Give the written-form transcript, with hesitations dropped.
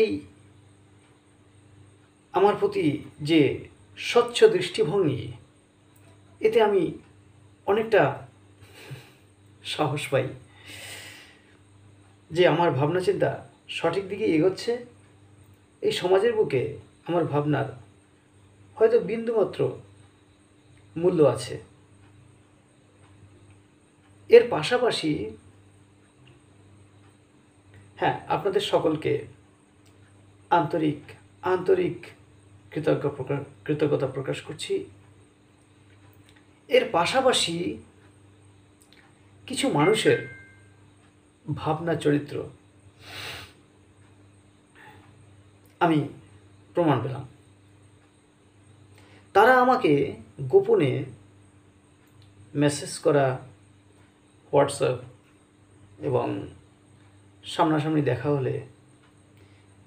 এই আমার প্রতি যে স্বচ্ছ দৃষ্টিভঙ্গি, এতে আমি অনেকটা সাহস পাই যে আমার ভাবনা চিন্তা সঠিক দিকে এগোচ্ছে। এই সমাজের বুকে আমার ভাবনার হয়তো বিন্দুমাত্র মূল্য আছে। এর পাশাপাশি হ্যাঁ, আপনাদের সকলকে আন্তরিক আন্তরিক কৃতজ্ঞতা প্রকাশ করছি। এর পাশাপাশি কিছু মানুষের ভাবনা চরিত্র আমি প্রমাণ পেলাম। তারা আমাকে গোপনে মেসেজ করা, হোয়াটসঅ্যাপ এবং সামনাসামনি দেখা হলে